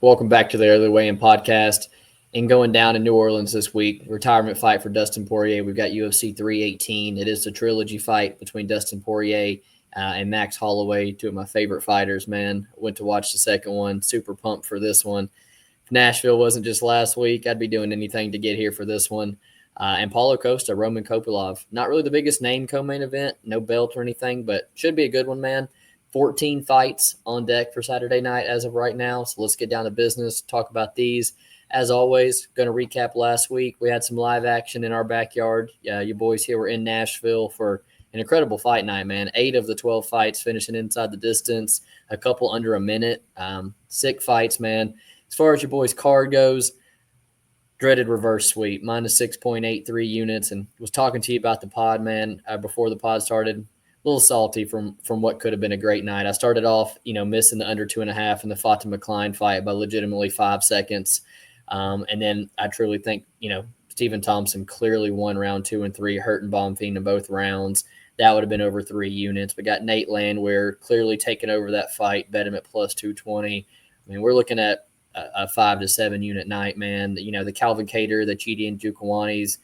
Welcome back to the Early Weigh-In podcast. And going down in New Orleans this week, retirement fight for Dustin Poirier. We've got UFC 318. It is the trilogy fight between Dustin Poirier and Max Holloway, two of my favorite fighters, man. Went to watch the second one. Super pumped for this one. If Nashville wasn't just last week, I'd be doing anything to get here for this one. And Paulo Costa, Roman Kopylov. Not really the biggest name co-main event, no belt or anything, but should be a good one, man. 14 fights on deck for Saturday night as of right now. So let's get down to business, talk about these. As always, going to recap last week. We had some live action in our backyard. You boys here were in Nashville for an incredible fight night, man. 8 of the 12 fights finishing inside the distance, a couple under a minute. Sick fights, man. As far as your boys' card goes, dreaded reverse sweep, minus 6.83 units. And was talking to you about the pod, man, before the pod started. A little salty from what could have been a great night. I started off, missing the under 2.5 in the Fatima Klein fight by legitimately 5 seconds. And then I truly think, Stephen Thompson clearly won round 2 and 3, hurting Bonfim in both rounds. That would have been over 3 units. We got Nate Landwehr clearly taking over that fight, bet him at plus 220. I mean, we're looking at a 5 to 7 unit night, man. The Calvin Kattar, the Chidi and Jukwani's.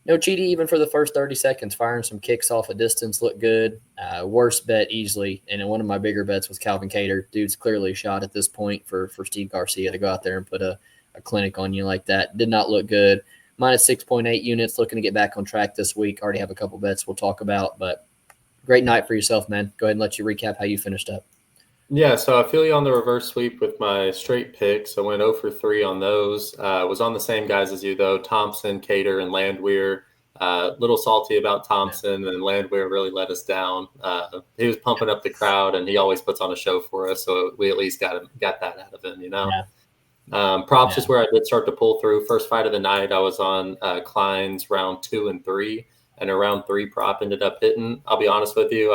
Chidi, even for the first 30 seconds, firing some kicks off a distance, looked good. Worst bet easily, and one of my bigger bets was Calvin Kattar. Dude's clearly a shot at this point for Steve Garcia to go out there and put a clinic on you like that. Did not look good. Minus 6.8 units, looking to get back on track this week. Already have a couple bets we'll talk about, but great night for yourself, man. Go ahead and let you recap how you finished up. Yeah, so I feel you on the reverse sweep with my straight picks. I went 0 for 3 on those. Was on the same guys as you, though, Thompson, Kattar, and Landwehr. Little salty about Thompson, and Landwehr really let us down. He was pumping up the crowd, and he always puts on a show for us, so we at least got that out of him, Yeah. Props is where I did start to pull through. First fight of the night, I was on Klein's round 2 and 3, and a round 3 prop ended up hitting. I'll be honest with you,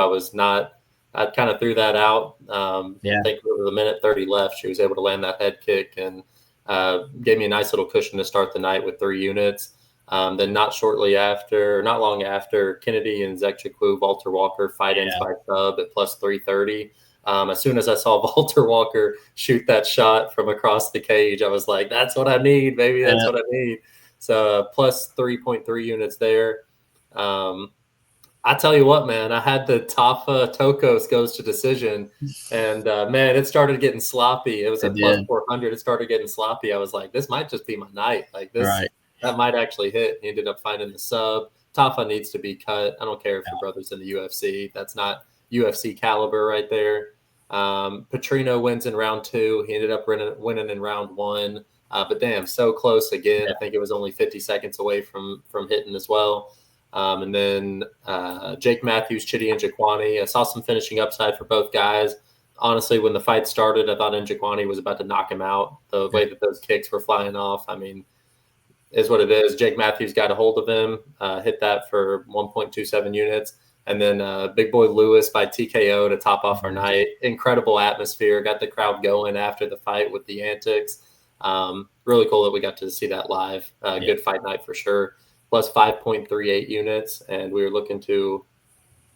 I kind of threw that out. I think over the minute 30 left, she was able to land that head kick and gave me a nice little cushion to start the night with 3 units. Then not long after, Kennedy and Zekchukwu, Walter Walker fight ends by sub at plus 330. As soon as I saw Walter Walker shoot that shot from across the cage, I was like, that's what I need, baby. That's what I need. So plus 3.3 units there. I tell you what, man, I had the Tafa Tokos goes to decision, and man, it started getting sloppy. It was at plus 400. It started getting sloppy. I was like, this might just be my night. Like this, that might actually hit. He ended up finding the sub. Tafa needs to be cut. I don't care if your brother's in the UFC. That's not UFC caliber right there. Petrino wins in round 2. He ended up winning in round 1. But damn, so close again. I think it was only 50 seconds away from hitting as well. And then Jake Matthews, Chidi and Jukwani. I saw some finishing upside for both guys. Honestly, when the fight started, I thought Njokwani was about to knock him out. The way that those kicks were flying off, I mean, is what it is. Jake Matthews got a hold of him, hit that for 1.27 units. And then Big Boy Lewis by TKO to top off our night. Incredible atmosphere. Got the crowd going after the fight with the antics. Really cool that we got to see that live. Good fight night for sure. Plus 5.38 units. And we were looking to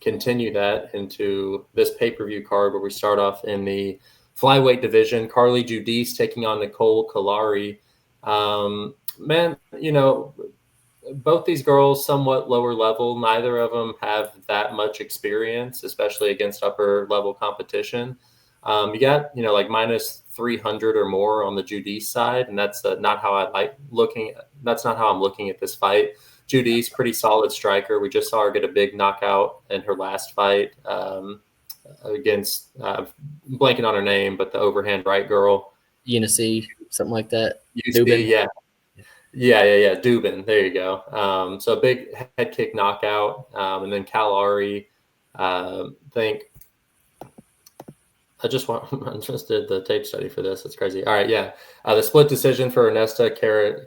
continue that into this pay-per-view card where we start off in the flyweight division. Carly Judice taking on Nicole Kalari. Man, both these girls somewhat lower level. Neither of them have that much experience, especially against upper level competition. You got, like minus 300 or more on the Judice side. And that's not how that's not how I'm looking at this fight. Judice, pretty solid striker. We just saw her get a big knockout in her last fight against, blanking on her name, but the overhand right girl. Unice, something like that. Dubin. Yeah. Dubin. There you go. So a big head kick knockout. And then Kalari, I just did the tape study for this. It's crazy. All right. Yeah. The split decision for Ernesta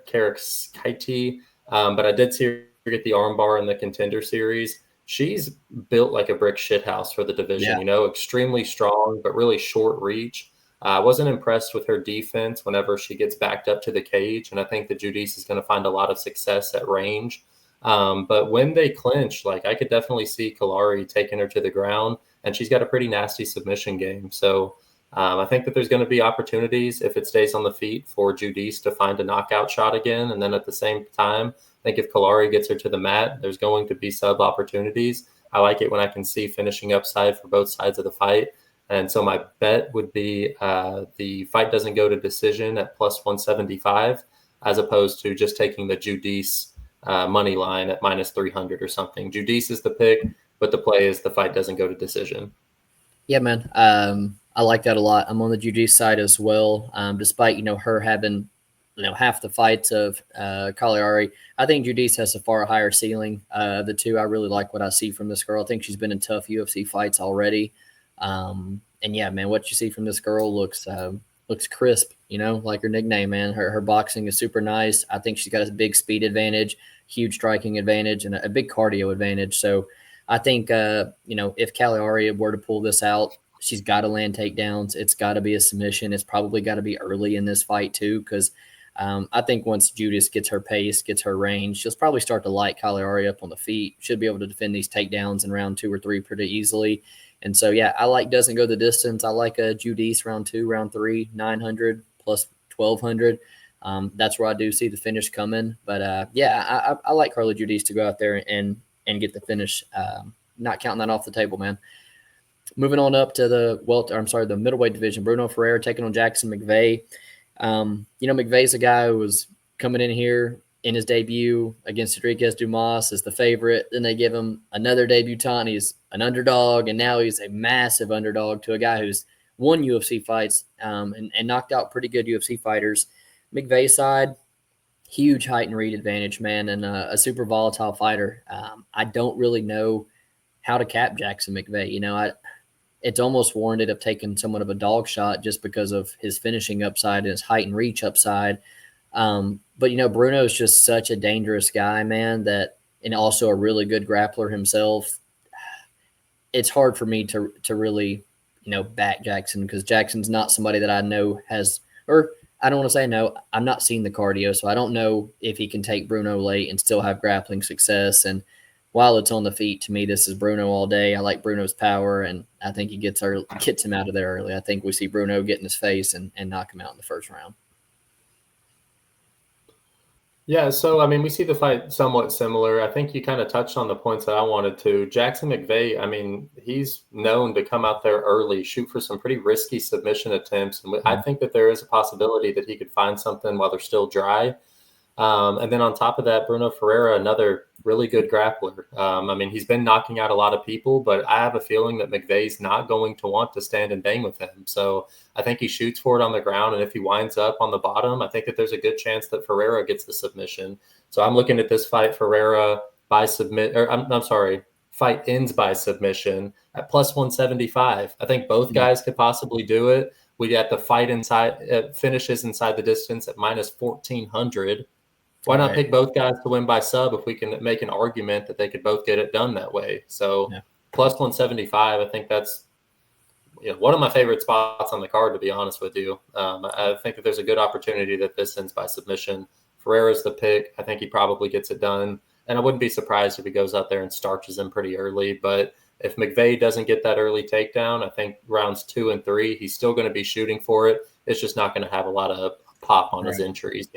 Karakskaite. But I did see her get the armbar in the Contender Series. She's built like a brick shithouse for the division, extremely strong, but really short reach. I wasn't impressed with her defense whenever she gets backed up to the cage. And I think that Judice is going to find a lot of success at range. But when they clinch, I could definitely see Kalari taking her to the ground, and she's got a pretty nasty submission game. So I think that there's going to be opportunities if it stays on the feet for Giudice to find a knockout shot again. And then at the same time, I think if Kalari gets her to the mat, there's going to be sub opportunities. I like it when I can see finishing upside for both sides of the fight. And so my bet would be the fight doesn't go to decision at plus 175, as opposed to just taking the Giudice money line at minus 300 or something. Giudice is the pick, but the play is the fight doesn't go to decision. Yeah, man. I like that a lot. I'm on the Giudice side as well. Despite, her having, half the fights of Cagliari, I think Giudice has a far higher ceiling. The two, I really like what I see from this girl. I think she's been in tough UFC fights already. And yeah, man, what you see from this girl looks crisp, like her nickname, man. Her boxing is super nice. I think she's got a big speed advantage, huge striking advantage, and a big cardio advantage. So I think, if Cagliari were to pull this out, she's got to land takedowns. It's got to be a submission. It's probably got to be early in this fight too, because I think once Giudice gets her pace, gets her range, she'll probably start to light Cagliari up on the feet. Should be able to defend these takedowns in round 2 or 3 pretty easily. And so, yeah, I like doesn't go the distance. I like a Giudice round 2, round 3, 900 plus 1,200. That's where I do see the finish coming. But, I like Carla Giudice to go out there and get the finish. Not counting that off the table, man. Moving on up to the middleweight division, Bruno Ferreira taking on Jackson McVeigh. McVeigh's a guy who was coming in here in his debut against Enriquez Dumas as the favorite. Then they give him another debutant. He's an underdog, and now he's a massive underdog to a guy who's won UFC fights and knocked out pretty good UFC fighters. McVeigh's side, huge height and read advantage, man, and a super volatile fighter. I don't really know how to cap Jackson McVeigh. It's almost warranted of taking somewhat of a dog shot just because of his finishing upside and his height and reach upside. But Bruno is just such a dangerous guy, man, and also a really good grappler himself. It's hard for me to really, back Jackson, because Jackson's not somebody that I know has, or I don't want to say no, I'm not seeing the cardio, so I don't know if he can take Bruno late and still have grappling success. And while it's on the feet, to me, this is Bruno all day. I like Bruno's power, and I think he gets him out of there early. I think we see Bruno get in his face and knock him out in the first round. Yeah, so, we see the fight somewhat similar. I think you kind of touched on the points that I wanted to. Jackson McVeigh, he's known to come out there early, shoot for some pretty risky submission attempts. And I think that there is a possibility that he could find something while they're still dry. And then on top of that, Bruno Ferreira, another really good grappler. He's been knocking out a lot of people, but I have a feeling that McVeigh's not going to want to stand and bang with him. So I think he shoots for it on the ground. And if he winds up on the bottom, I think that there's a good chance that Ferreira gets the submission. So I'm looking at this fight, Ferreira fight ends by submission at plus 175. I think both guys could possibly do it. We got the fight finishes inside the distance at minus 1,400. Why not pick both guys to win by sub if we can make an argument that they could both get it done that way? So plus 175, I think that's one of my favorite spots on the card, to be honest with you. I think that there's a good opportunity that this ends by submission. Ferreira's the pick. I think he probably gets it done. And I wouldn't be surprised if he goes out there and starches him pretty early. But if McVeigh doesn't get that early takedown, I think rounds 2 and 3, he's still going to be shooting for it. It's just not going to have a lot of pop on his entries,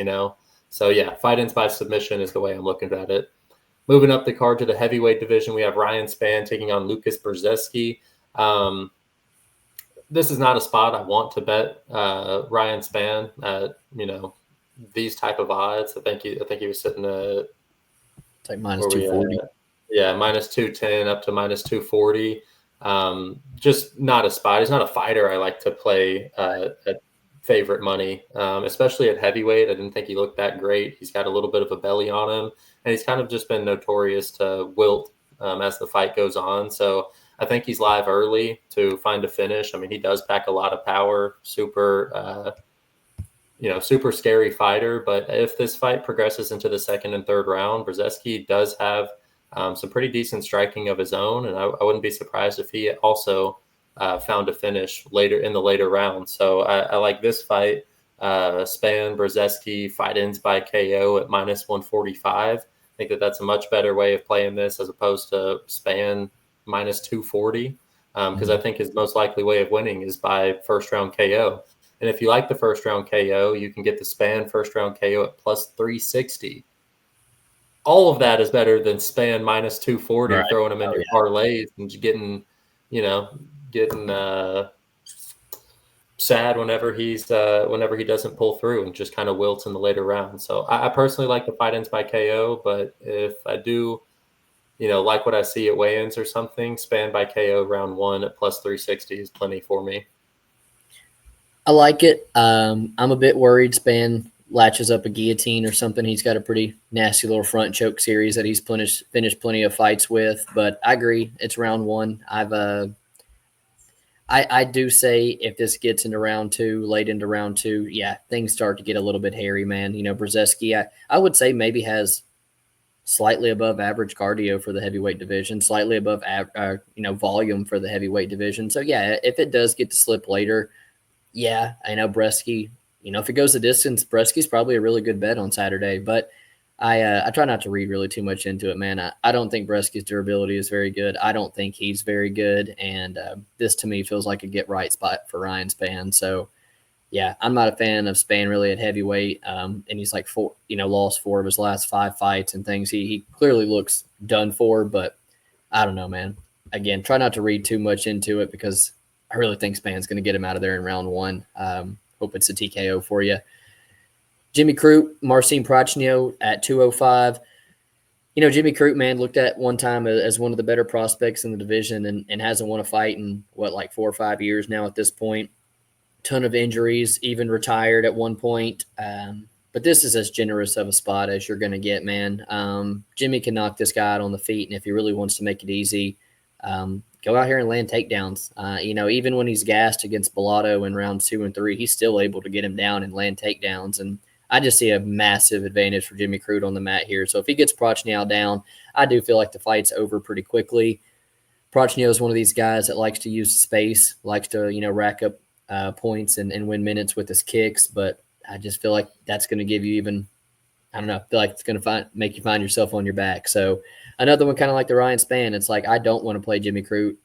So, yeah, fight ends by submission is the way I'm looking at it. Moving up the card to the heavyweight division, we have Ryan Spann taking on Lucas Brzezinski. This is not a spot I want to bet Ryan Spann at, these type of odds. I think he was sitting at it's like minus 240. Yeah, minus 210 up to minus 240. Just not a spot. He's not a fighter I like to play at favorite money, especially at heavyweight. I didn't think he looked that great. He's got a little bit of a belly on him, and he's kind of just been notorious to wilt as the fight goes on. So I think he's live early to find a finish. He does pack a lot of power, super scary fighter. But if this fight progresses into the second and third round, Brzezinski does have some pretty decent striking of his own, and I wouldn't be surprised if he also found a finish later in the later round. So I like this fight. Spann, Brzezinski, fight ends by KO at minus 145. I think that's a much better way of playing this as opposed to Spann minus 240. because I think his most likely way of winning is by first round KO. And if you like the first round KO, you can get the Spann first round KO at plus 360. All of that is better than Spann minus 240, Right. throwing him in Oh, your yeah. parlays and getting sad whenever whenever he doesn't pull through and just kind of wilts in the later rounds. So I personally like the fight ends by KO, but if I do, like what I see at weigh-ins or something, Spann by KO round 1 at plus 360 is plenty for me. I like it. I'm a bit worried Spann latches up a guillotine or something. He's got a pretty nasty little front choke series that he's finished plenty of fights with, but I agree. It's round 1. I do say if this gets into round 2, late into round 2, yeah, things start to get a little bit hairy, man. Brzezinski, I would say maybe has slightly above average cardio for the heavyweight division, slightly above volume for the heavyweight division. So yeah, if it does get to slip later, yeah, I know Bresky. If it goes the distance, Bresky's probably a really good bet on Saturday. But I try not to read really too much into it, man. I don't think Bresky's durability is very good. I don't think he's very good, and this to me feels like a get right spot for Ryan Spann. So yeah, I'm not a fan of Spann really at heavyweight. And he's like lost 4 of his last 5 fights and things. He clearly looks done for, but I don't know, man. Again, try not to read too much into it because I really think Spann's going to get him out of there in round 1. Hope it's a TKO for you. Jimmy Crute, Marcin Prachnio at 205. Jimmy Crute, man, looked at one time as one of the better prospects in the division and hasn't won a fight in, 4 or 5 years now at this point. Ton of injuries, even retired at one point. But this is as generous of a spot as you're going to get, man. Jimmy can knock this guy out on the feet, and if he really wants to make it easy, go out here and land takedowns. Even when he's gassed against Bellato in rounds 2 and 3, he's still able to get him down and land takedowns. And I just see a massive advantage for Jimmy Crute on the mat here. So if he gets Prachnio down, I do feel like the fight's over pretty quickly. Prachnio is one of these guys that likes to use space, likes to, rack up points and win minutes with his kicks. But I just feel like that's going to give you even, I don't know, I feel like it's going to make you find yourself on your back. So another one kind of like the Ryan Spann. It's like I don't want to play Jimmy Crute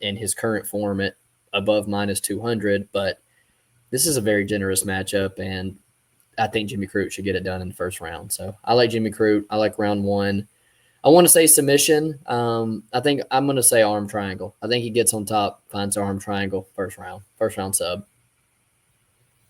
in his current form at above minus 200, but this is a very generous matchup, and I think Jimmy Crute should get it done in the first round. So I like Jimmy Crute. I like round 1. I want to say submission. I think I'm going to say arm triangle. I think he gets on top, finds arm triangle, first round sub.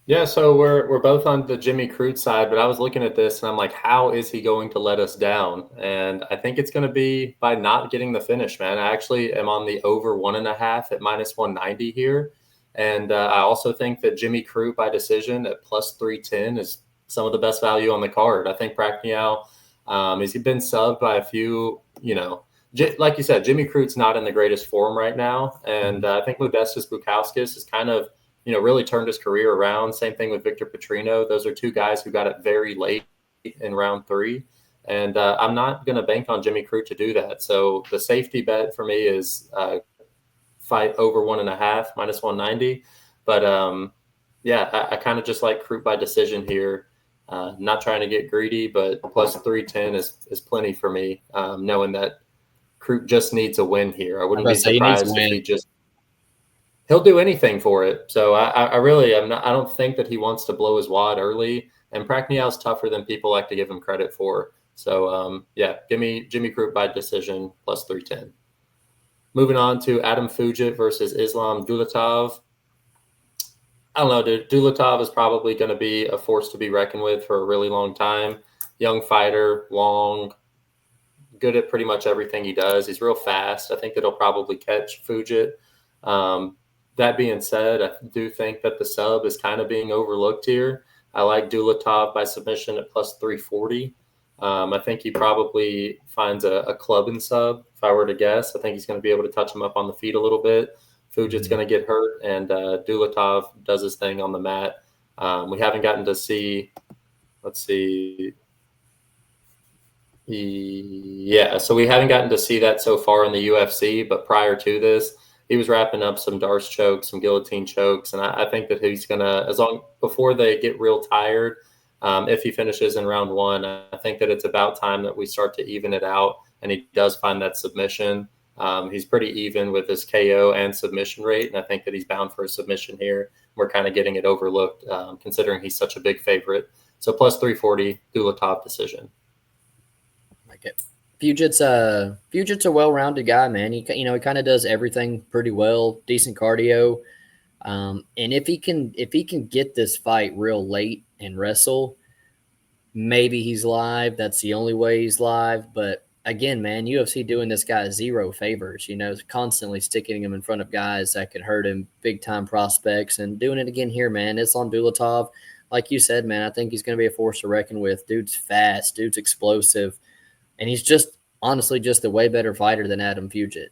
Yeah, so we're both on the Jimmy Crute side, but I was looking at this and I'm like, how is he going to let us down? And I think it's going to be by not getting the finish, man. I actually am on the over 1.5 at minus 190 here. And I also think that Jimmy Crute by decision at plus 310 is some of the best value on the card. I think Prachnio, he's been subbed by a few, like you said, Jimmy Crute's not in the greatest form right now. And I think Modestas Bukauskas is kind of, really turned his career around. Same thing with Victor Petrino. Those are 2 guys who got it very late in round 3. And I'm not going to bank on Jimmy Crute to do that. So the safety bet for me is fight over 1.5, minus 190. But I kind of just like Crute by decision here. Not trying to get greedy, but plus 310 is plenty for me, knowing that Crute just needs a win here. I wouldn't be surprised if he'll do anything for it. So I really am not. I don't think that he wants to blow his wad early. And Prachnio's tougher than people like to give him credit for. So give me Jimmy Crute by decision plus 310. Moving on to Adam Fugit versus Islam Dulatov. I don't know, dude. Dulatov is probably going to be a force to be reckoned with for a really long time. Young fighter, long, good at pretty much everything he does. He's real fast. I think that he'll probably catch Fugit. That being said, I do think that the sub is kind of being overlooked here. I like Dulatov by submission at plus 340. I think he probably finds a club and sub, if I were to guess. I think he's going to be able to touch him up on the feet a little bit. Fugit's going to get hurt, and Dulatov does his thing on the mat. We haven't gotten to see – let's see. So we haven't gotten to see that so far in the UFC, but prior to this, he was wrapping up some Darce chokes, some guillotine chokes, and I think that he's going to – before they get real tired – if he finishes in round 1, I think that it's about time that we start to even it out, and he does find that submission. He's pretty even with his KO and submission rate, and I think that he's bound for a submission here. We're kind of getting it overlooked considering he's such a big favorite. So plus 340, Dulatov decision. Like it. Puget's a well-rounded guy, man. He kind of does everything pretty well. Decent cardio, and if he can get this fight real late and wrestle, maybe he's live. That's the only way he's live. But again, man, UFC doing this guy zero favors. Constantly sticking him in front of guys that could hurt him, big time prospects, and doing it again here, man. It's on Dulatov. Like you said, man, I think he's going to be a force to reckon with. Dude's fast, dude's explosive. And he's honestly just a way better fighter than Adam Puget.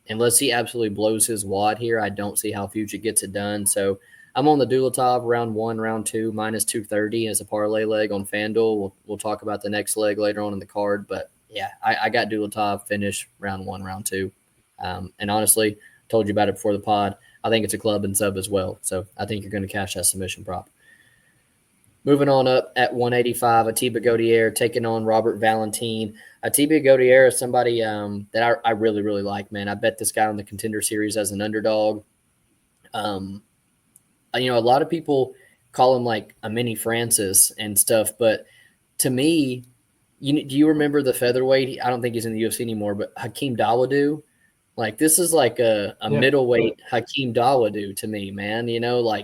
Unless he absolutely blows his wad here, I don't see how Puget gets it done. So I'm on the Dulatov round 1, round 2, minus 230 as a parlay leg on FanDuel. We'll talk about the next leg later on in the card. But, yeah, I got Dulatov finish round 1, round 2. And honestly, told you about it before the pod. I think it's a club and sub as well. So I think you're going to cash that submission prop. Moving on up at 185, Atiba Gautier taking on Robert Valentin. Atiba Gautier is somebody that I really, really like, man. I bet this guy on the Contender Series as an underdog. A lot of people call him like a mini Francis and stuff, but to me, do you remember the featherweight? I don't think he's in the UFC anymore, but Hakeem Dawodu. Like, this is like a middleweight Hakeem Dawodu to me, man.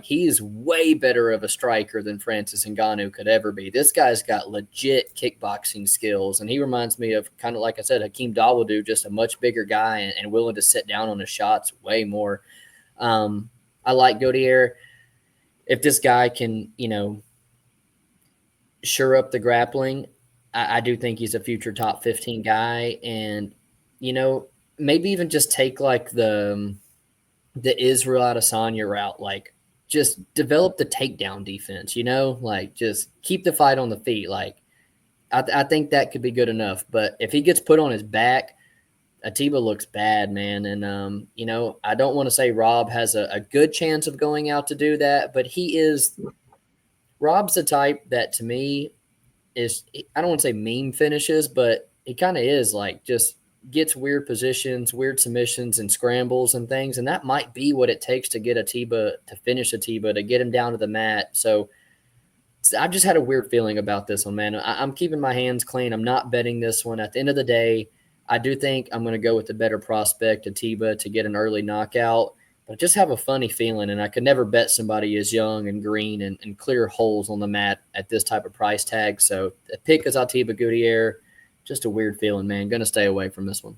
He's way better of a striker than Francis Ngannou could ever be. This guy's got legit kickboxing skills, and he reminds me of, kind of like I said, Hakeem Dawodu, just a much bigger guy and willing to sit down on his shots way more. I like Gautier. If this guy can, shore up the grappling, I do think he's a future top 15 guy. And, maybe even just take like the Israel Adesanya route, like just develop the takedown defense, just keep the fight on the feet. Like I think that could be good enough. But if he gets put on his back, Atiba looks bad, man. And, I don't want to say Rob has a good chance of going out to do that, but Rob's the type that to me is, I don't want to say meme finishes, but he kind of is, like, just gets weird positions, weird submissions and scrambles and things. And that might be what it takes to get Atiba, to finish Atiba, to get him down to the mat. So I've just had a weird feeling about this one, man. I'm keeping my hands clean. I'm not betting this one. At the end of the day, I do think I'm going to go with the better prospect, Atiba, to get an early knockout. But I just have a funny feeling, and I could never bet somebody as young and green and clear holes on the mat at this type of price tag. So the pick is Atiba Gautier. Just a weird feeling, man. Going to stay away from this one.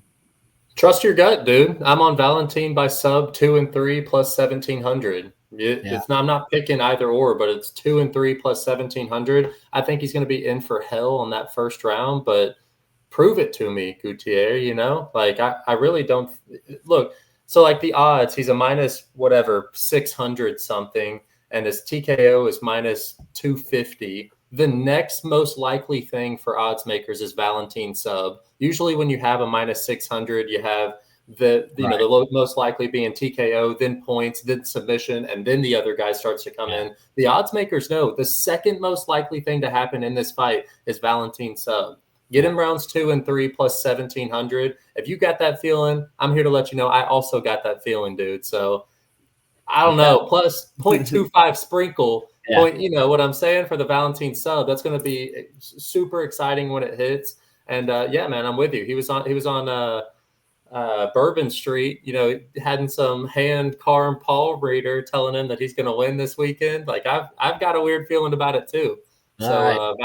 Trust your gut, dude. I'm on Valentin by sub 2 and 3 plus 1,700. I'm not picking either or, but it's 2 and 3 plus 1,700. I think he's going to be in for hell on that first round, but prove it to me, Gautier. I really don't look. So like the odds, he's a minus whatever 600 something, and his TKO is minus 250. The next most likely thing for odds makers is Valentin sub. Usually when you have a minus 600, you have the most likely being TKO, then points, then submission, and then the other guy starts to come in. The odds makers know the second most likely thing to happen in this fight is Valentin sub. Get him rounds 2 and 3 plus 1,700. If you got that feeling, I'm here to let you know I also got that feeling, dude. So I don't know. Plus 0.25 sprinkle. Yeah. You know what I'm saying, for the Valentin sub. That's going to be super exciting when it hits. And yeah, man, I'm with you. He was on Bourbon Street, having some hand Carm Paul reader telling him that he's going to win this weekend. Like I've got a weird feeling about it too. So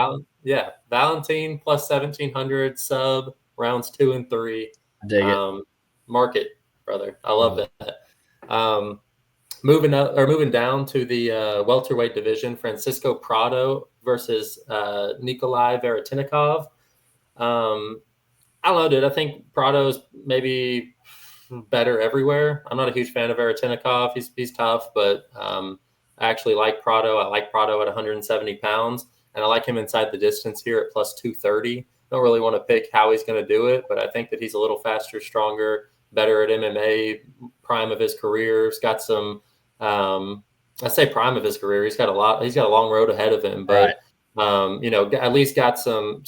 Valentin plus 1,700 sub rounds 2 and 3. I dig it. Market, brother. I love that. Moving down to the welterweight division, Francisco Prado versus Nikolai Veretinikov. I don't know, dude. I think Prado's maybe better everywhere. I'm not a huge fan of Veretinikov. He's tough, but I actually like Prado. I like Prado at 170 pounds, and I like him inside the distance here at plus 230. Don't really want to pick how he's going to do it, but I think that he's a little faster, stronger, better at MMA, prime of his career. He's got some, I say prime of his career. He's got a long road ahead of him, but at least got some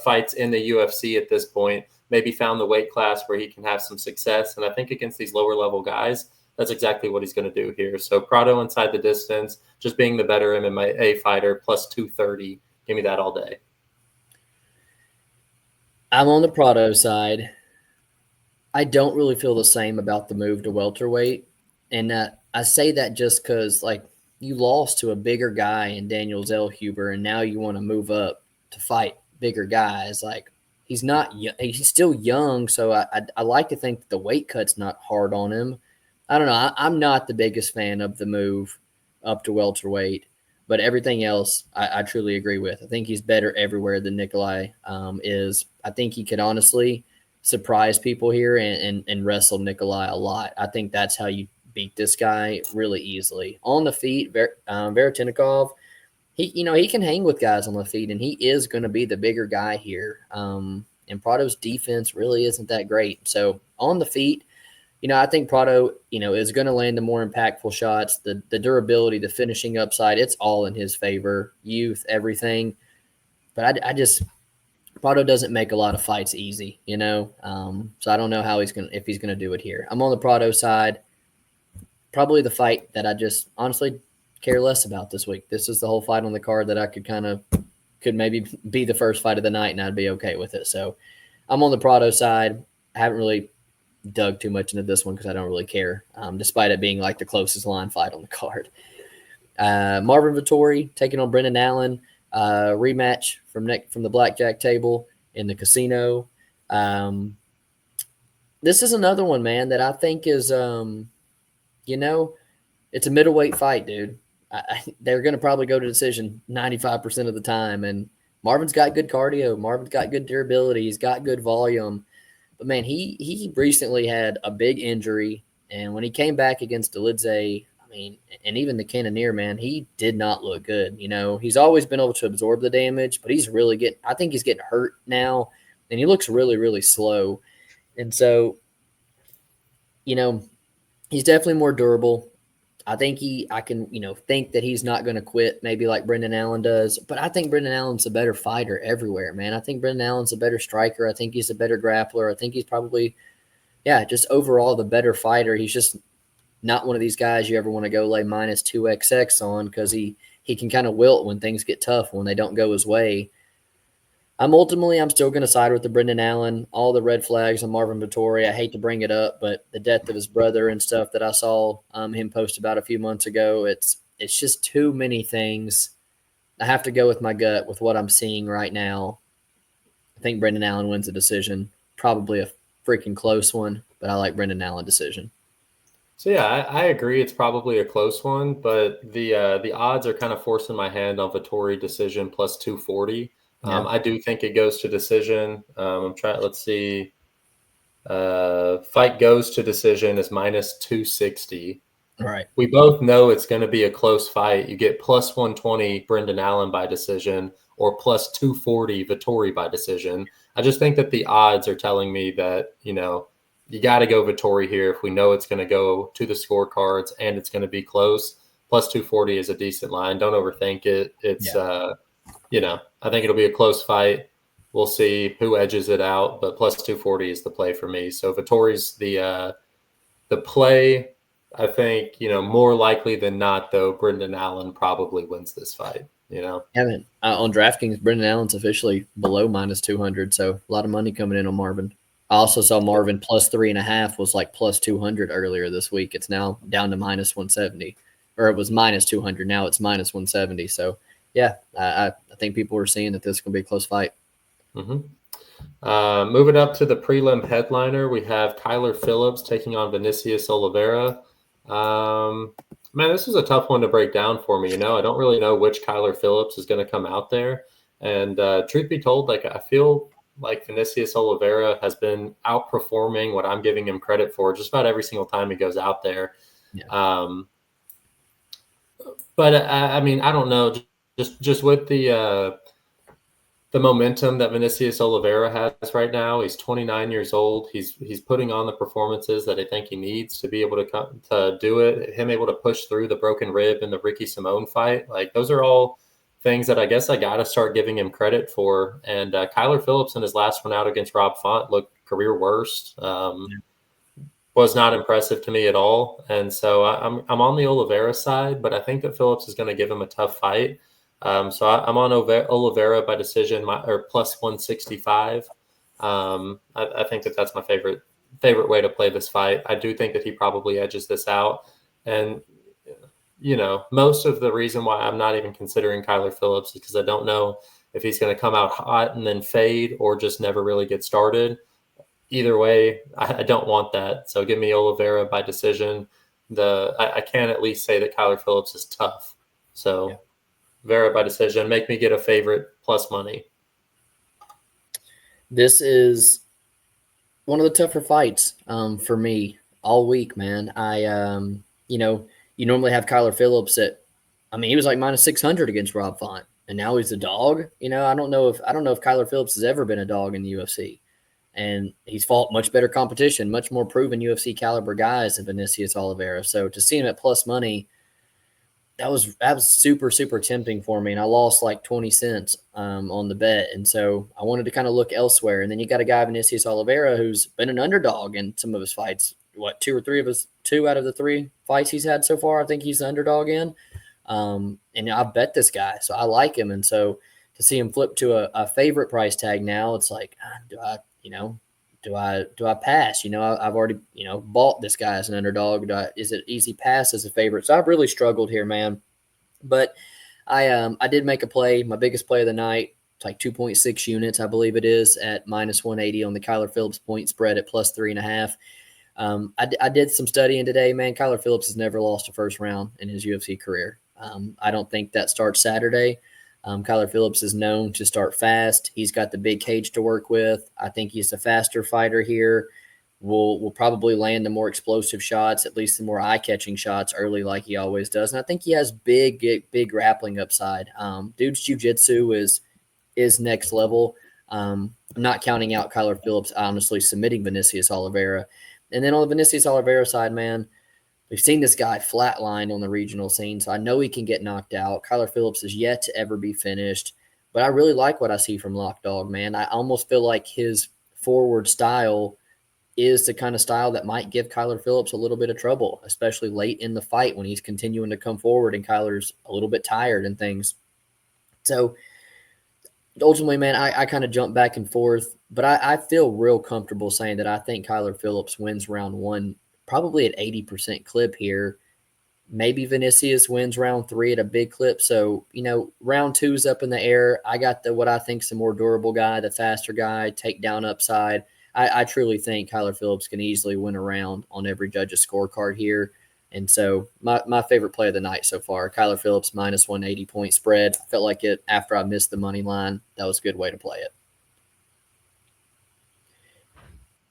fights in the UFC at this point. maybe found the weight class where he can have some success. And I think against these lower level guys, that's exactly what he's going to do here. So Prado inside the distance, just being the better MMA fighter, plus 230. Give me that all day. I'm on the Prado side. I don't really feel the same about the move to welterweight. And I say that just because, like, you lost to a bigger guy in Daniel Zellhuber, and now you want to move up to fight bigger guys. Like, he's he's still young, so I like to think that the weight cut's not hard on him. I don't know. I'm not the biggest fan of the move up to welterweight, but everything else I truly agree with. I think he's better everywhere than Nikolai is. I think he could honestly surprise people here and wrestle Nikolai a lot. I think that's how you beat this guy really easily. On the feet, Veretinnikov, he can hang with guys on the feet, and he is going to be the bigger guy here. And Prado's defense really isn't that great. So on the feet, I think Prado, is going to land the more impactful shots, the durability, the finishing upside. It's all in his favor, youth, everything. But I just Prado doesn't make a lot of fights easy, so I don't know if he's gonna do it here. I'm on the Prado side. Probably the fight that I just honestly care less about this week. This is the whole fight on the card that I could maybe be the first fight of the night, and I'd be okay with it. So I'm on the Prado side. I haven't really dug too much into this one because I don't really care, despite it being like the closest line fight on the card. Marvin Vettori taking on Brendan Allen. Rematch from the blackjack table in the casino. This is another one, man, that I think is, it's a middleweight fight, dude. They're going to probably go to decision 95% of the time. And Marvin's got good cardio. Marvin's got good durability. He's got good volume. But, man, he recently had a big injury. And when he came back against Dolidze, and even the Cannoneer, man, he did not look good. He's always been able to absorb the damage, but he's really I think he's getting hurt now, and he looks really, really slow. And so, he's definitely more durable. I think I can think that he's not going to quit maybe like Brendan Allen does, but I think Brendan Allen's a better fighter everywhere, man. I think Brendan Allen's a better striker. I think he's a better grappler. I think he's probably, just overall the better fighter. He's just not one of these guys you ever want to go lay minus 2XX on because he can kind of wilt when things get tough, when they don't go his way. I'm still going to side with the Brendan Allen. All the red flags on Marvin Vettori, I hate to bring it up, but the death of his brother and stuff that I saw him post about a few months ago, it's just too many things. I have to go with my gut with what I'm seeing right now. I think Brendan Allen wins the decision. Probably a freaking close one, but I like Brendan Allen decision. So, yeah, I agree. It's probably a close one, but the odds are kind of forcing my hand on Vettori decision plus 240. Yeah. I do think it goes to decision. Let's see. Fight goes to decision is minus 260. All right. We both know it's going to be a close fight. You get plus 120 Brendan Allen by decision or plus 240 Vettori by decision. I just think that the odds are telling me that, you got to go Vettori here if we know it's going to go to the scorecards and it's going to be close. Plus 240 is a decent line. Don't overthink it. It's, I think it'll be a close fight. We'll see who edges it out, but plus 240 is the play for me. So Vettori's the play. I think, more likely than not, though, Brendan Allen probably wins this fight, Yeah, man. On DraftKings, Brendan Allen's officially below minus 200, so a lot of money coming in on Marvin. I also saw Marvin plus 3.5 was like plus 200 earlier this week. It's now down to minus 170, or it was minus 200. Now it's minus 170. So, yeah, I think people are seeing that this is going to be a close fight. Mm-hmm. Moving up to the prelim headliner, we have Kyler Phillips taking on Vinicius Oliveira. Man, this is a tough one to break down for me. I don't really know which Kyler Phillips is going to come out there. And truth be told, I feel like Vinicius Oliveira has been outperforming what I'm giving him credit for just about every single time he goes out there. Yeah. But I don't know, just with the momentum that Vinicius Oliveira has right now. He's 29 years old. He's putting on the performances that I think he needs to be able to do it. Him able to push through the broken rib in the Ricky Simone fight. Those are all things that I guess I got to start giving him credit for. And Kyler Phillips in his last one out against Rob Font looked career worst. Was not impressive to me at all. And so I'm on the Oliveira side, but I think that Phillips is going to give him a tough fight. So I'm on Oliveira by decision, or plus 165. I think that's my favorite way to play this fight. I do think that he probably edges this out. And, most of the reason why I'm not even considering Kyler Phillips is because I don't know if he's going to come out hot and then fade or just never really get started. Either way, I don't want that. So give me Oliveira by decision. I can at least say that Kyler Phillips is tough. So Vera by decision. Make me get a favorite plus money. This is one of the tougher fights for me all week, man. You normally have Kyler Phillips he was like minus 600 against Rob Font, and now he's a dog. I don't know if Kyler Phillips has ever been a dog in the UFC. And he's fought much better competition, much more proven UFC caliber guys than Vinicius Oliveira. So to see him at plus money, that was super, super tempting for me. And I lost like 20 cents on the bet. And so I wanted to kind of look elsewhere. And then you got a guy, Vinicius Oliveira, who's been an underdog in some of his fights. Two out of the 3 fights he's had so far, I think he's the underdog in. And I've bet this guy, so I like him. And so to see him flip to a favorite price tag now, it's like, do I pass? I've already, bought this guy as an underdog. Is it easy pass as a favorite? So I've really struggled here, man. But I did make a play, my biggest play of the night. It's like 2.6 units, I believe it is, at minus 180 on the Kyler Phillips point spread at plus 3.5. I did some studying today, man. Kyler Phillips has never lost a first round in his UFC career. I don't think that starts Saturday. Kyler Phillips is known to start fast. He's got the big cage to work with. I think he's the faster fighter here. Will probably land the more explosive shots, at least the more eye-catching shots early like he always does. And I think he has big grappling upside. Dude's jiu-jitsu is next level. I'm not counting out Kyler Phillips, honestly, submitting Vinicius Oliveira. And then on the Vinicius Oliveira side, man, we've seen this guy flatline on the regional scene, so I know he can get knocked out. Kyler Phillips is yet to ever be finished, but I really like what I see from Lock Dog, man. I almost feel like his forward style is the kind of style that might give Kyler Phillips a little bit of trouble, especially late in the fight when he's continuing to come forward and Kyler's a little bit tired and things. So ultimately, man, I kind of jump back and forth, but I feel real comfortable saying that I think Kyler Phillips wins round 1 probably at 80% clip here. Maybe Vinicius wins round 3 at a big clip. So, round 2's up in the air. I got what I think is the more durable guy, the faster guy, takedown upside. I truly think Kyler Phillips can easily win a round on every judge's scorecard here. And so my favorite play of the night so far, Kyler Phillips minus 180 point spread. I felt like it after I missed the money line. That was a good way to play it.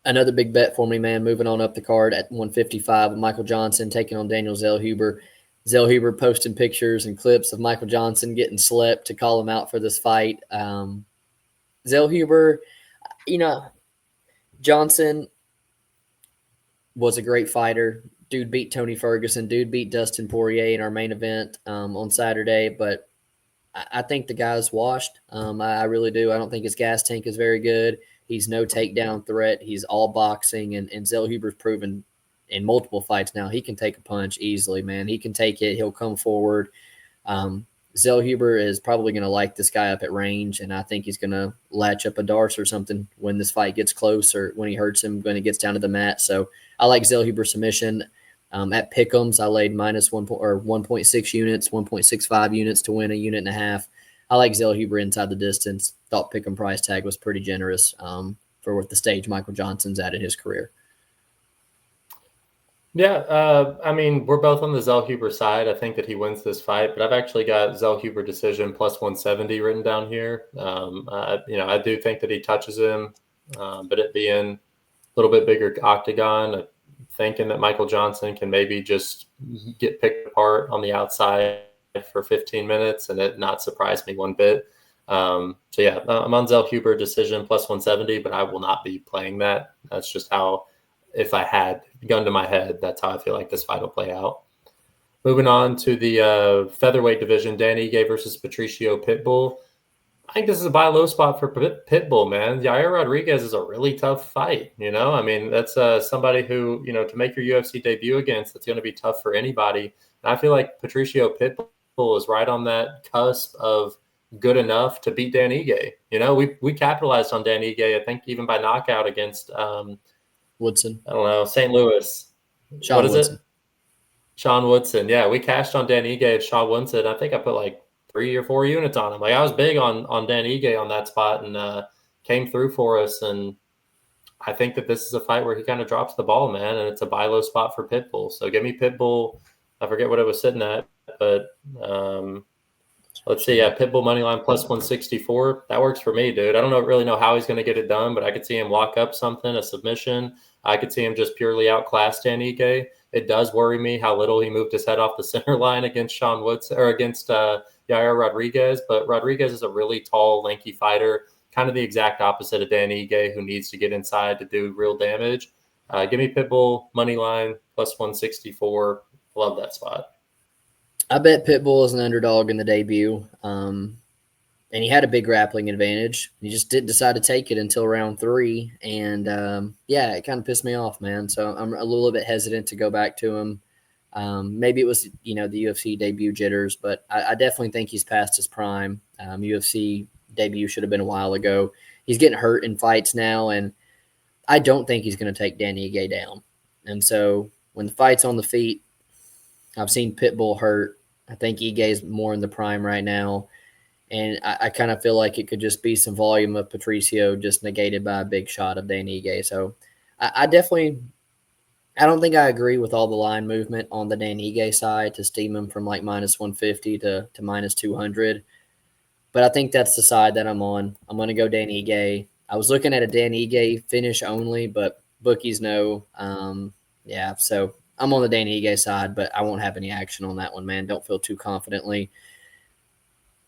Another big bet for me, man, moving on up the card at 155, Michael Johnson taking on Daniel Zellhuber. Zellhuber posting pictures and clips of Michael Johnson getting slept to call him out for this fight. Zellhuber, Johnson was a great fighter. Dude beat Tony Ferguson. Dude beat Dustin Poirier in our main event on Saturday. But I think the guy's washed. I really do. I don't think his gas tank is very good. He's no takedown threat. He's all boxing. And Zellhuber's proven in multiple fights now he can take a punch easily, man. He can take it. He'll come forward. Zellhuber is probably going to light this guy up at range, and I think he's going to latch up a Darce or something when this fight gets close or when he hurts him when he gets down to the mat. So I like Zellhuber submission. At Pick'ems, I laid minus 1.6 units, 1.65 units to win a unit and a half. I like Zellhuber inside the distance. Thought Pick'em price tag was pretty generous for what the stage Michael Johnson's at in his career. Yeah, we're both on the Zellhuber side. I think that he wins this fight, but I've actually got Zellhuber decision plus 170 written down here. I do think that he touches him, but it being a little bit bigger octagon, thinking that Michael Johnson can maybe just get picked apart on the outside for 15 minutes and it not surprise me one bit. I'm on Zellhuber decision plus 170, but I will not be playing that. That's just how, if I had gun to my head, that's how I feel like this fight will play out. Moving on to the featherweight division, Dan Ige versus Patricio Pitbull. I think this is a buy low spot for Pitbull, man. Yair Rodriguez is a really tough fight. I mean, that's somebody who, to make your UFC debut against, that's going to be tough for anybody. And I feel like Patricio Pitbull is right on that cusp of good enough to beat Dan Ige. We capitalized on Dan Ige, I think, even by knockout against Woodson. I don't know, St. Louis. Sean What is Woodson. it? Sean Woodson. Yeah, we cashed on Dan Ige and Sean Woodson. I think I put like 3 or 4 units on him. Like I was big on Dan Ige on that spot and came through for us. And I think that this is a fight where he kind of drops the ball, man, and it's a buy low spot for Pitbull. So give me Pitbull. I forget what it was sitting at, but let's see. Yeah, Pitbull money line plus 164. That works for me, dude. I don't really know how he's going to get it done, but I could see him lock up something, a submission. I could see him just purely outclass Dan Ige. It does worry me how little he moved his head off the center line against Sean Woods or against Yair Rodriguez. But Rodriguez is a really tall, lanky fighter, kind of the exact opposite of Dan Ige, who needs to get inside to do real damage. Give me Pitbull money line plus 164. Love that spot. I bet Pitbull is an underdog in the debut. And he had a big grappling advantage. He just didn't decide to take it until round 3. And it kind of pissed me off, man. So I'm a little bit hesitant to go back to him. Maybe it was, the UFC debut jitters, but I definitely think he's past his prime. UFC debut should have been a while ago. He's getting hurt in fights now, and I don't think he's going to take Dan Ige down. And so when the fight's on the feet, I've seen Pitbull hurt. I think Ige is more in the prime right now. And I kind of feel like it could just be some volume of Patricio just negated by a big shot of Dan Ige. So I don't think I agree with all the line movement on the Dan Ige side to steam him from like minus 150 to minus 200. But I think that's the side that I'm on. I'm going to go Dan Ige. I was looking at a Dan Ige finish only, but bookies know. So I'm on the Dan Ige side, but I won't have any action on that one, man. Don't feel too confidently.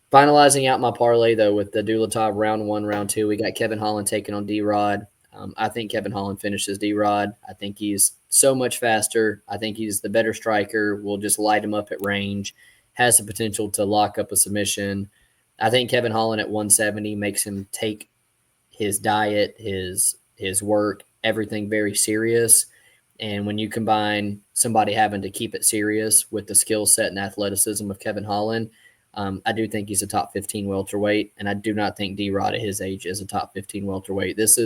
Finalizing out my parlay, though, with the Dulatov round 1, round 2, we got Kevin Holland taking on D-Rod. I think Kevin Holland finishes D-Rod. I think he's so much faster. I think he's the better striker. Will just light him up at range. Has the potential to lock up a submission. I think Kevin Holland at 170 makes him take his diet, his work, everything very serious. And when you combine somebody having to keep it serious with the skill set and athleticism of Kevin Holland, I do think he's a top 15 welterweight, and I do not think D-Rod at his age is a top 15 welterweight. This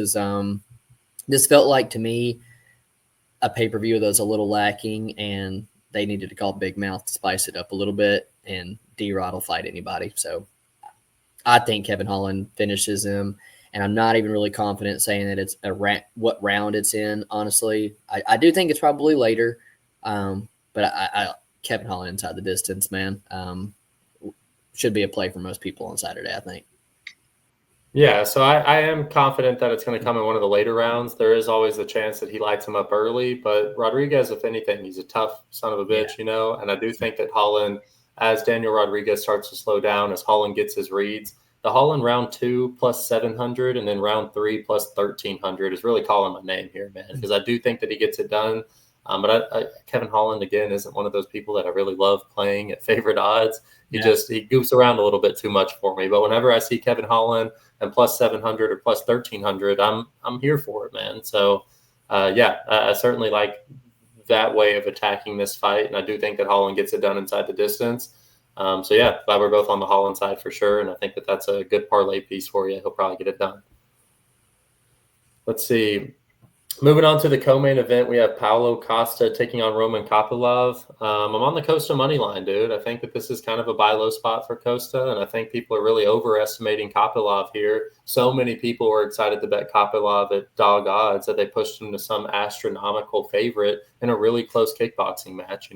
felt like to me a pay-per-view that was a little lacking, and they needed to call Big Mouth to spice it up a little bit, and D-Rod will fight anybody. So I think Kevin Holland finishes him, and I'm not even really confident saying that it's what round it's in, honestly. I do think it's probably later, but I Kevin Holland inside the distance, man. Should be a play for most people on Saturday, I think. Yeah, so I am confident that it's going to come in one of the later rounds. There is always the chance that he lights him up early, but Rodriguez, if anything, he's a tough son of a bitch, and I do think that Holland, as Daniel Rodriguez starts to slow down, as Holland gets his reads, the Holland round 2 plus 700 and then round 3 plus 1,300 is really calling my name here, man, because I do think that he gets it done. But Kevin Holland, again, isn't one of those people that I really love playing at favorite odds. He goofs around a little bit too much for me. But whenever I see Kevin Holland and plus 700 or plus 1,300, I'm here for it, man. So, I certainly like that way of attacking this fight. And I do think that Holland gets it done inside the distance. Glad we're both on the Holland side for sure. And I think that that's a good parlay piece for you. He'll probably get it done. Let's see. Moving on to the co-main event, we have Paulo Costa taking on Roman Kopylov. I'm on the Costa money line, dude. I think that this is kind of a buy low spot for Costa, and I think people are really overestimating Kopylov here. So many people were excited to bet Kopylov at dog odds that they pushed him to some astronomical favorite in a really close kickboxing match.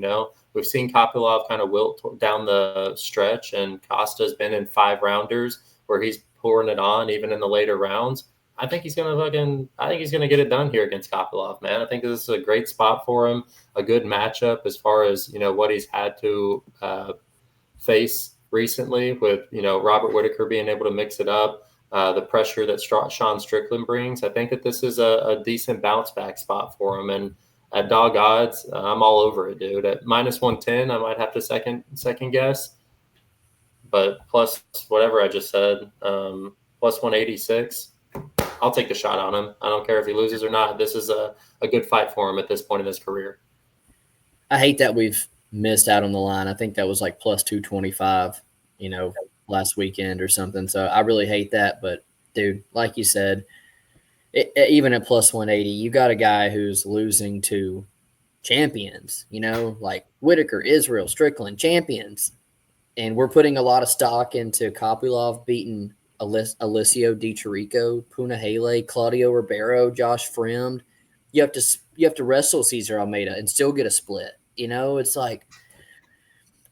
We've seen Kopylov kind of wilt down the stretch, and Costa's been in 5-rounders where he's pouring it on even in the later rounds. I think he's gonna get it done here against Kopylov, man. I think this is a great spot for him, a good matchup as far as what he's had to face recently with Robert Whittaker being able to mix it up, the pressure that Sean Strickland brings. I think that this is a decent bounce back spot for him, and at dog odds, I'm all over it, dude. At minus 110, I might have to second guess. but plus whatever I just said, plus 186. I'll take the shot on him. I don't care if he loses or not. This is a good fight for him at this point in his career. I hate that we've missed out on the line. I think that was like plus 225, last weekend or something. So I really hate that. But, dude, like you said, even at plus 180, you got a guy who's losing to champions, like Whitaker, Israel, Strickland, champions. And we're putting a lot of stock into Kopylov beating Alessio Di Chirico, Punahele, Claudio Ribeiro, Josh Fremd. You have to wrestle Cesar Almeida and still get a split. It's like,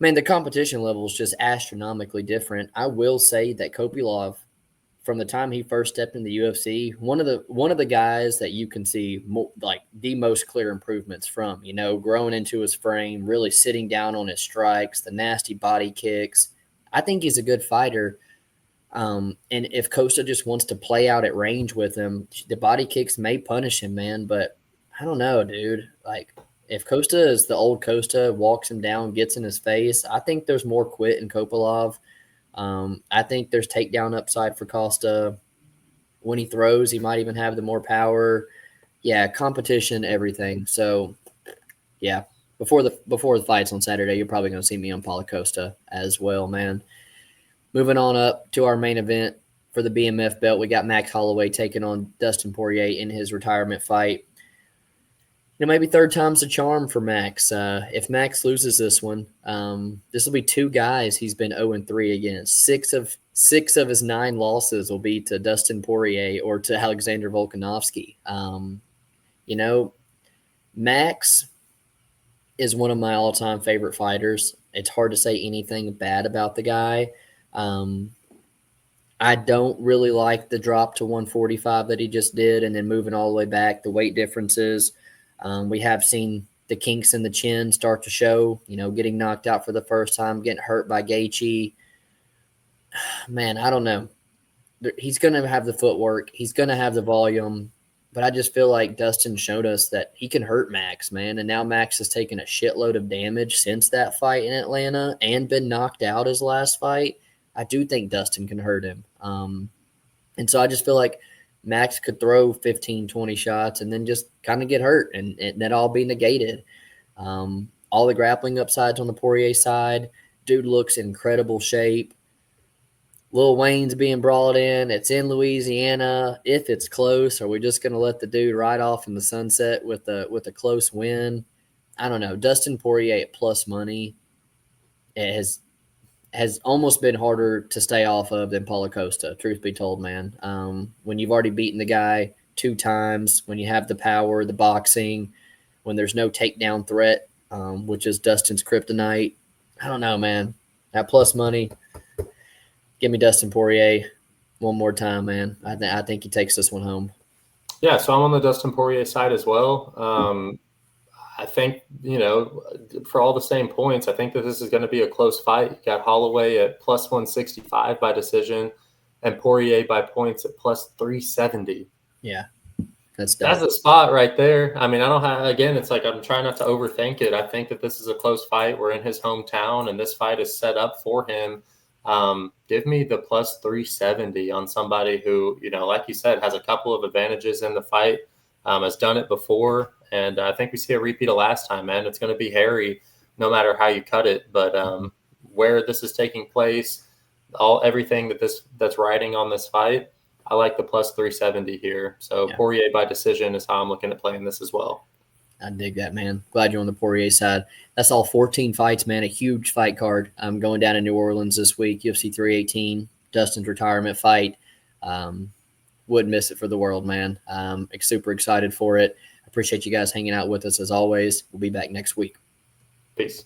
man, the competition level is just astronomically different. I will say that Kopylov, from the time he first stepped in the UFC, one of the guys that you can see like the most clear improvements from, growing into his frame, really sitting down on his strikes, the nasty body kicks. I think he's a good fighter. And if Costa just wants to play out at range with him, the body kicks may punish him, man. But I don't know, dude. Like, if Costa is the old Costa, walks him down, gets in his face, I think there's more quit in Kopylov. I think there's takedown upside for Costa. When he throws, he might even have the more power. Yeah, competition, everything. So, yeah, before the fights on Saturday, you're probably going to see me on Paulo Costa as well, man. Moving on up to our main event for the BMF belt, we got Max Holloway taking on Dustin Poirier in his retirement fight. Maybe third time's a charm for Max. If Max loses this one, this will be two guys he's been 0-3 against. Six of his 9 losses will be to Dustin Poirier or to Alexander Volkanovski. Max is one of my all-time favorite fighters. It's hard to say anything bad about the guy. I don't really like the drop to 145 that he just did and then moving all the way back, the weight differences. We have seen the kinks in the chin start to show, getting knocked out for the first time, getting hurt by Gaethje. Man, I don't know. He's going to have the footwork. He's going to have the volume. But I just feel like Dustin showed us that he can hurt Max, man. And now Max has taken a shitload of damage since that fight in Atlanta and been knocked out his last fight. I do think Dustin can hurt him. And so I just feel like Max could throw 15, 20 shots and then just kind of get hurt and that all be negated. All the grappling upsides on the Poirier side. Dude looks in incredible shape. Lil Wayne's being brought in. It's in Louisiana. If it's close, are we just going to let the dude ride off in the sunset with a close win? I don't know. Dustin Poirier at plus money has almost been harder to stay off of than Paulo Costa, truth be told, man. When you've already beaten the guy 2 times, when you have the power, the boxing, when there's no takedown threat, which is Dustin's kryptonite. I don't know, man. That plus money, give me Dustin Poirier one more time, man. I think he takes this one home. Yeah, so I'm on the Dustin Poirier side as well. I think, for all the same points, I think that this is going to be a close fight. You got Holloway at plus 165 by decision and Poirier by points at plus 370. Yeah, that's a spot right there. I mean, it's like I'm trying not to overthink it. I think that this is a close fight. We're in his hometown, and this fight is set up for him. Give me the plus 370 on somebody who, like you said, has a couple of advantages in the fight, has done it before. And I think we see a repeat of last time, man. It's going to be hairy no matter how you cut it. But where this is taking place, everything that's riding on this fight, I like the plus 370 here. So yeah. Poirier by decision is how I'm looking at playing this as well. I dig that, man. Glad you're on the Poirier side. That's all 14 fights, man. A huge fight card. I'm going down to New Orleans this week, UFC 318, Dustin's retirement fight. Wouldn't miss it for the world, man. Super excited for it. Appreciate you guys hanging out with us as always. We'll be back next week. Peace.